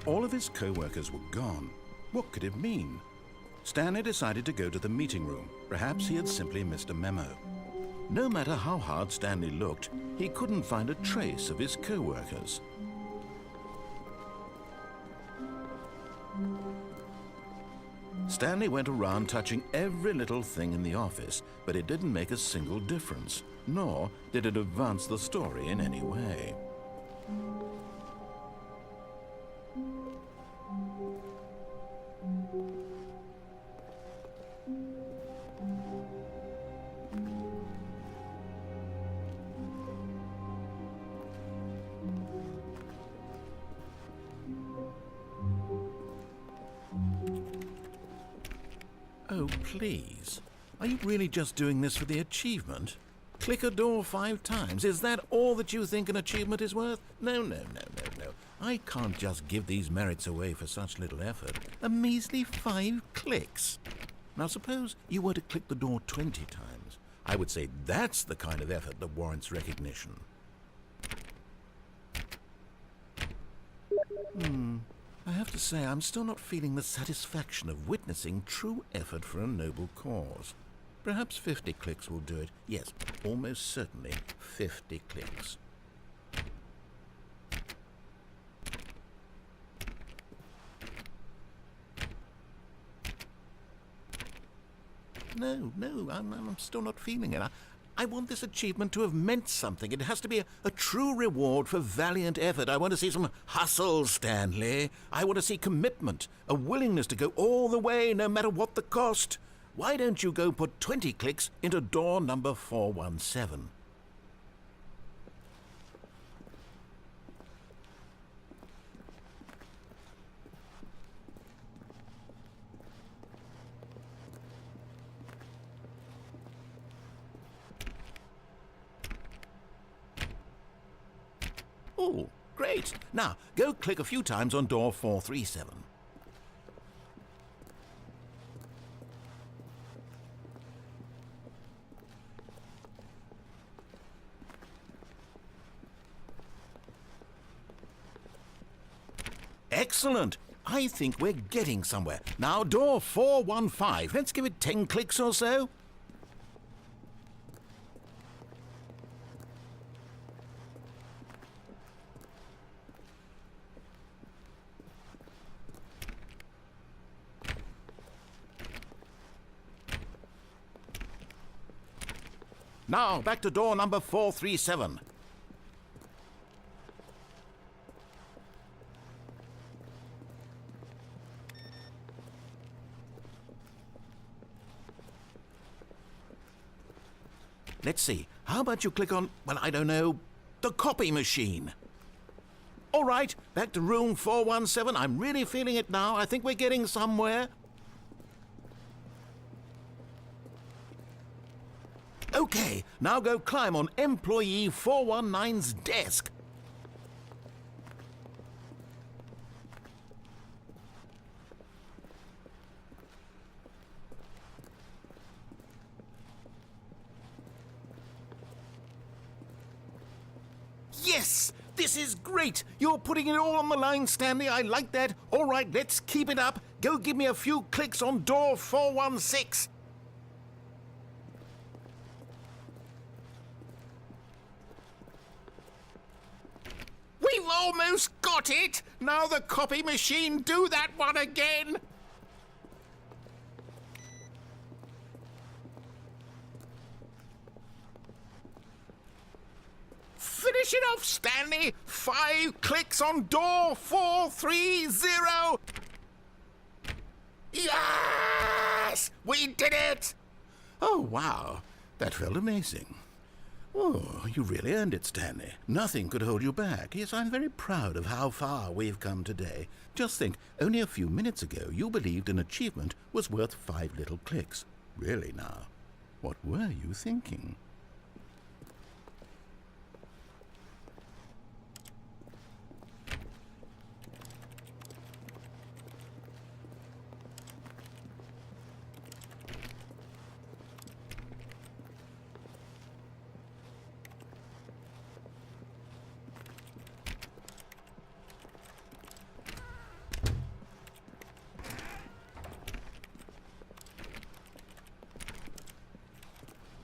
All of his co-workers were gone. What could it mean? Stanley decided to go to the meeting room. Perhaps he had simply missed a memo. No matter how hard Stanley looked, he couldn't find a trace of his co-workers. Stanley went around touching every little thing in the office, but it didn't make a single difference, nor did it advance the story in any way. Oh, please. Are you really just doing this for the achievement? Click a door 5 times. Is that all that you think an achievement is worth? No. I can't just give these merits away for such little effort. A measly 5 clicks. Now suppose you were to click the door 20 times. I would say that's the kind of effort that warrants recognition. I have to say, I'm still not feeling the satisfaction of witnessing true effort for a noble cause. Perhaps 50 clicks will do it. Yes, almost certainly 50 clicks. No, I'm still not feeling it. I want this achievement to have meant something. It has to be a true reward for valiant effort. I want to see some hustle, Stanley. I want to see commitment, a willingness to go all the way, no matter what the cost. Why don't you go put 20 clicks into door number 417? Oh, great. Now, go click a few times on door 437. Excellent. I think we're getting somewhere. Now, door 415. Let's give it 10 clicks or so. Now, back to door number 437. Let's see. How about you click on, well, I don't know, the copy machine? All right, back to room 417. I'm really feeling it now. I think we're getting somewhere. Okay, now go climb on employee 419's desk. Yes! This is great! You're putting it all on the line, Stanley. I like that. All right, let's keep it up. Go give me a few clicks on door 416. We've almost got it! Now the copy machine, do that one again! Finish it off, Stanley! 5 clicks on door 430! Yes! We did it! Oh, wow. That felt amazing. Oh, you really earned it, Stanley. Nothing could hold you back. Yes, I'm very proud of how far we've come today. Just think, only a few minutes ago you believed an achievement was worth 5 little clicks. Really now, what were you thinking?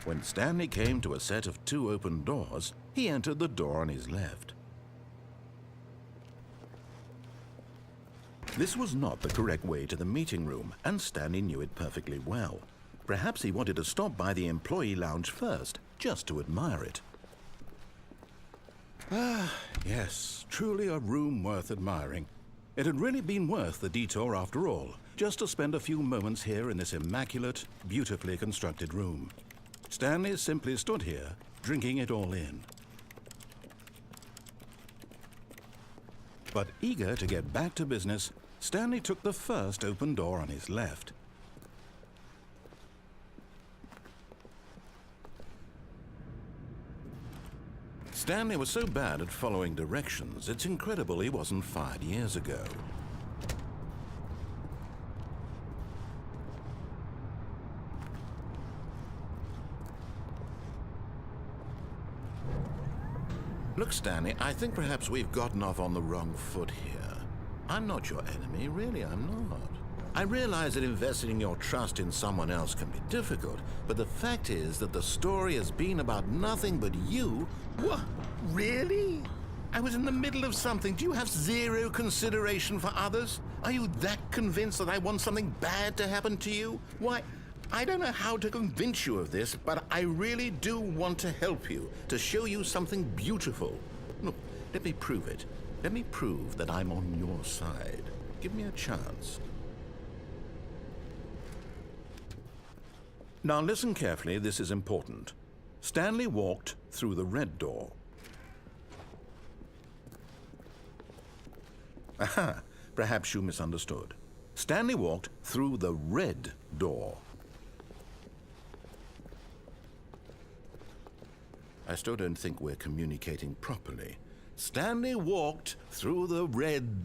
When Stanley came to a set of 2 open doors, he entered the door on his left. This was not the correct way to the meeting room, and Stanley knew it perfectly well. Perhaps he wanted to stop by the employee lounge first, just to admire it. Ah, yes, truly a room worth admiring. It had really been worth the detour after all, just to spend a few moments here in this immaculate, beautifully constructed room. Stanley simply stood here, drinking it all in. But eager to get back to business, Stanley took the first open door on his left. Stanley was so bad at following directions, it's incredible he wasn't fired years ago. Look, Stanley, I think perhaps we've gotten off on the wrong foot here. I'm not your enemy, really, I'm not. I realize that investing your trust in someone else can be difficult, but the fact is that the story has been about nothing but you. What? Really? I was in the middle of something. Do you have zero consideration for others? Are you that convinced that I want something bad to happen to you? Why, I don't know how to convince you of this, but I really do want to help you, to show you something beautiful. Look, let me prove it. Let me prove that I'm on your side. Give me a chance. Now listen carefully, this is important. Stanley walked through the red door. Aha, perhaps you misunderstood. Stanley walked through the red door. I still don't think we're communicating properly. Stanley walked through the red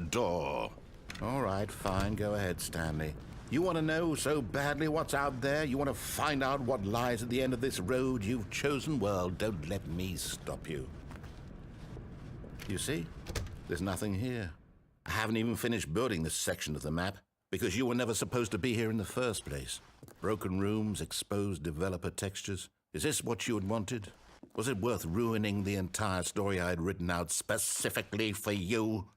door. All right, fine, go ahead, Stanley. You want to know so badly what's out there? You want to find out what lies at the end of this road you've chosen? Well, don't let me stop you. You see? There's nothing here. I haven't even finished building this section of the map because you were never supposed to be here in the first place. Broken rooms, exposed developer textures. Is this what you had wanted? Was it worth ruining the entire story I had written out specifically for you?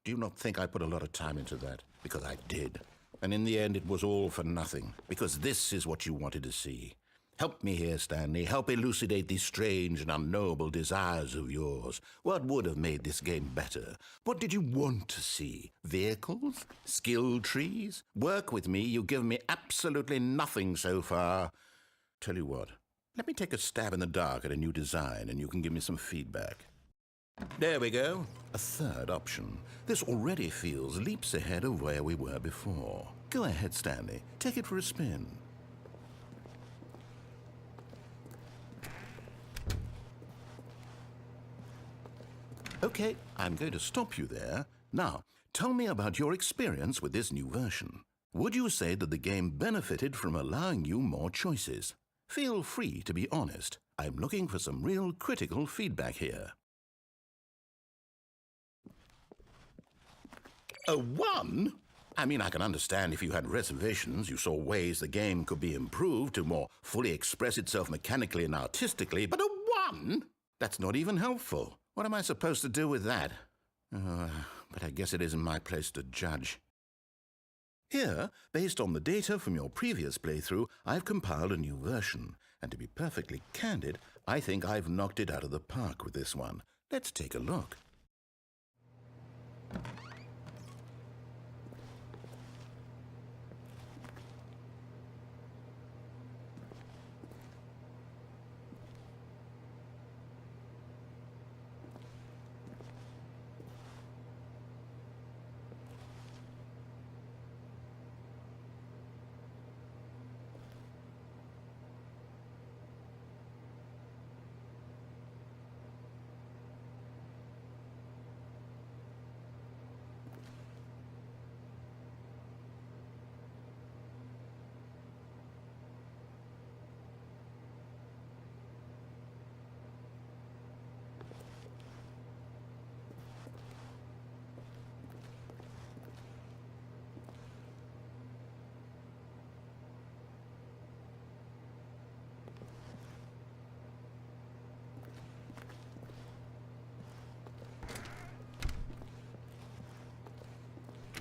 Do you not think I put a lot of time into that? Because I did. And in the end, it was all for nothing, because this is what you wanted to see. Help me here, Stanley. Help elucidate these strange and unknowable desires of yours. What would have made this game better? What did you want to see? Vehicles? Skill trees? Work with me. You've given me absolutely nothing so far. Tell you what, let me take a stab in the dark at a new design, and you can give me some feedback. There we go. A third option. This already feels leaps ahead of where we were before. Go ahead, Stanley. Take it for a spin. Okay, I'm going to stop you there. Now, tell me about your experience with this new version. Would you say that the game benefited from allowing you more choices? Feel free to be honest. I'm looking for some real critical feedback here. A 1? I mean, I can understand if you had reservations, you saw ways the game could be improved to more fully express itself mechanically and artistically, but a 1? That's not even helpful. What am I supposed to do with that? But I guess it isn't my place to judge. Here, based on the data from your previous playthrough, I've compiled a new version. And to be perfectly candid, I think I've knocked it out of the park with this one. Let's take a look.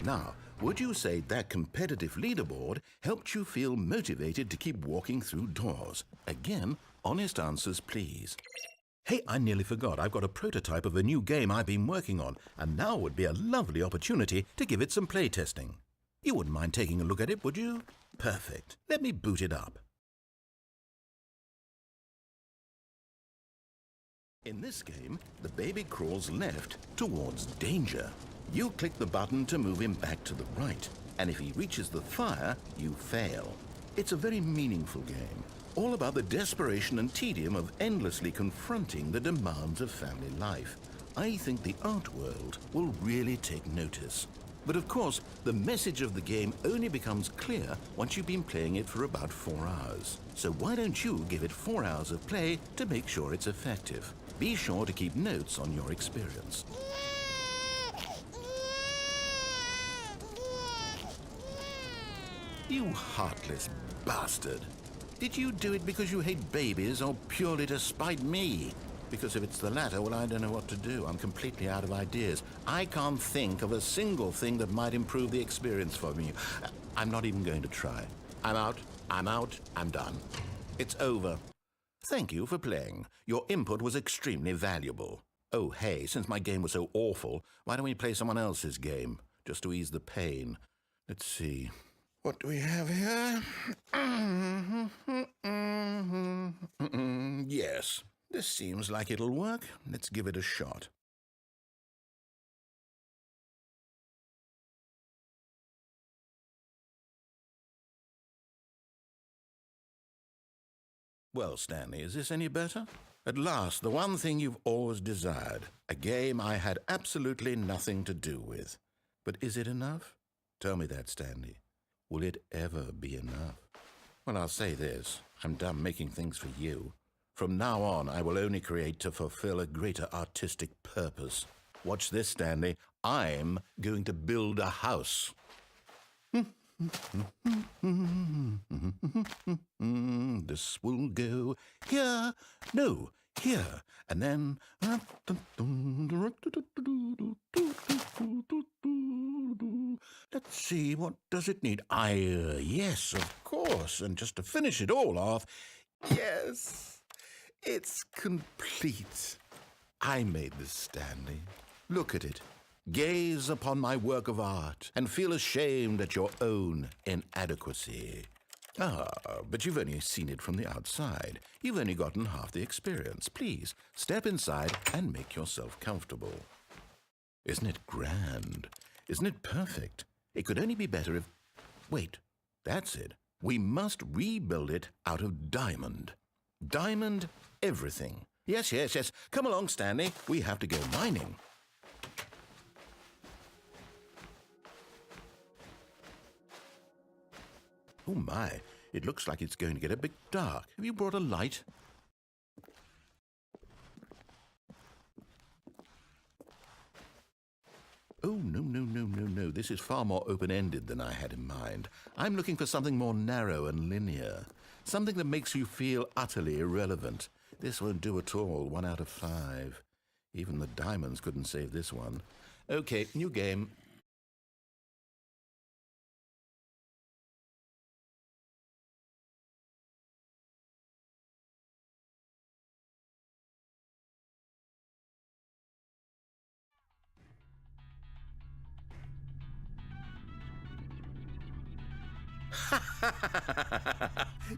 Now, would you say that competitive leaderboard helped you feel motivated to keep walking through doors? Again, honest answers, please. Hey, I nearly forgot. I've got a prototype of a new game I've been working on, and now would be a lovely opportunity to give it some playtesting. You wouldn't mind taking a look at it, would you? Perfect. Let me boot it up. In this game, the baby crawls left towards danger. You click the button to move him back to the right, and if he reaches the fire, you fail. It's a very meaningful game, all about the desperation and tedium of endlessly confronting the demands of family life. I think the art world will really take notice. But of course, the message of the game only becomes clear once you've been playing it for about 4 hours. So why don't you give it 4 hours of play to make sure it's effective? Be sure to keep notes on your experience. You heartless bastard. Did you do it because you hate babies or purely to spite me? Because if it's the latter, well, I don't know what to do. I'm completely out of ideas. I can't think of a single thing that might improve the experience for me. I'm not even going to try. I'm out, I'm done. It's over. Thank you for playing. Your input was extremely valuable. Oh, hey, since my game was so awful, why don't we play someone else's game, just to ease the pain? Let's see. What do we have here? Yes, this seems like it'll work. Let's give it a shot. Well, Stanley, is this any better? At last, the one thing you've always desired. A game I had absolutely nothing to do with. But is it enough? Tell me that, Stanley. Will it ever be enough? Well, I'll say this. I'm done making things for you. From now on, I will only create to fulfill a greater artistic purpose. Watch this, Stanley. I'm going to build a house. This will go here, no, here, and then... Let's see, what does it need? Yes, of course, and just to finish it all off, yes, it's complete. I made this, Stanley. Look at it. Gaze upon my work of art and feel ashamed at your own inadequacy. Ah, but you've only seen it from the outside. You've only gotten half the experience. Please, step inside and make yourself comfortable. Isn't it grand? Isn't it perfect? It could only be better if... Wait, that's it. We must rebuild it out of diamond. Diamond everything. Yes. Come along, Stanley. We have to go mining. Oh my, it looks like it's going to get a bit dark. Have you brought a light? Oh, no. This is far more open-ended than I had in mind. I'm looking for something more narrow and linear. Something that makes you feel utterly irrelevant. This won't do at all. 1 out of 5. Even the diamonds couldn't save this one. Okay, new game.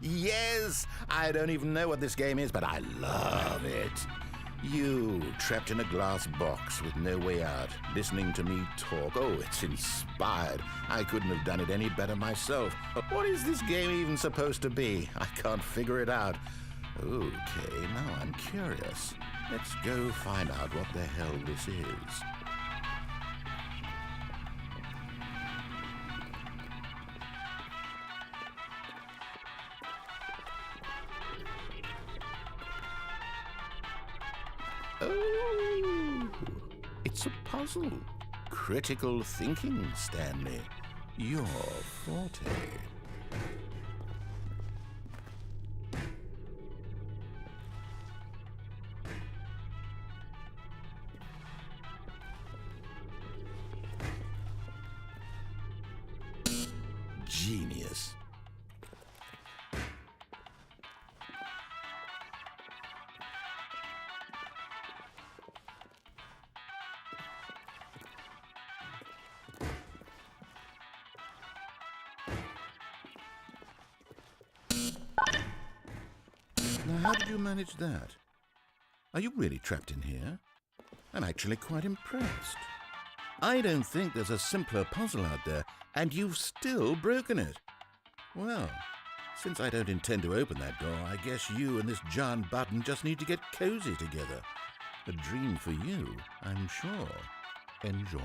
Yes! I don't even know what this game is, but I love it. You, trapped in a glass box with no way out, listening to me talk. Oh, it's inspired. I couldn't have done it any better myself. What is this game even supposed to be? I can't figure it out. Okay, now I'm curious. Let's go find out what the hell this is. Oh, it's a puzzle. Critical thinking, Stanley. Your forte. Now, how did you manage that? Are you really trapped in here? I'm actually quite impressed. I don't think there's a simpler puzzle out there, and you've still broken it. Well, since I don't intend to open that door, I guess you and this giant button just need to get cozy together. A dream for you, I'm sure. Enjoy.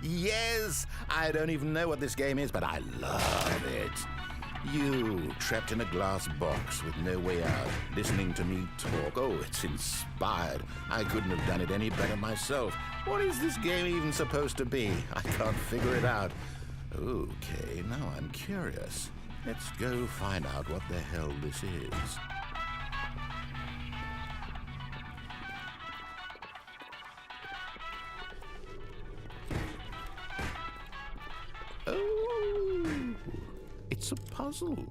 Yes! I don't even know what this game is, but I love it. You, trapped in a glass box with no way out, listening to me talk. Oh, it's inspired. I couldn't have done it any better myself. What is this game even supposed to be? I can't figure it out. Okay, now I'm curious. Let's go find out what the hell this is. Oh, it's a puzzle.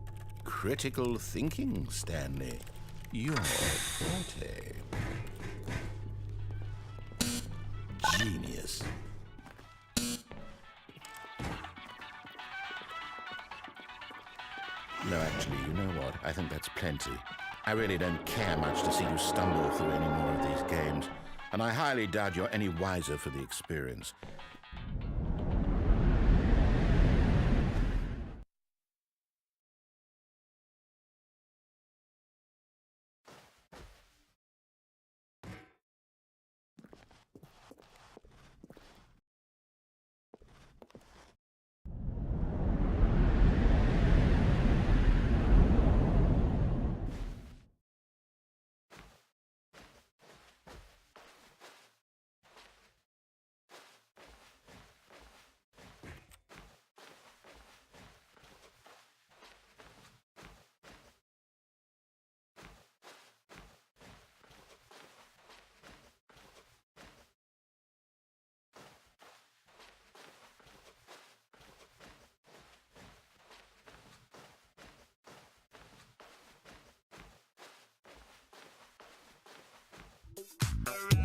Critical thinking, Stanley. Your forte. Genius. No, actually, you know what? I think that's plenty. I really don't care much to see you stumble through any more of these games, and I highly doubt you're any wiser for the experience. Parable.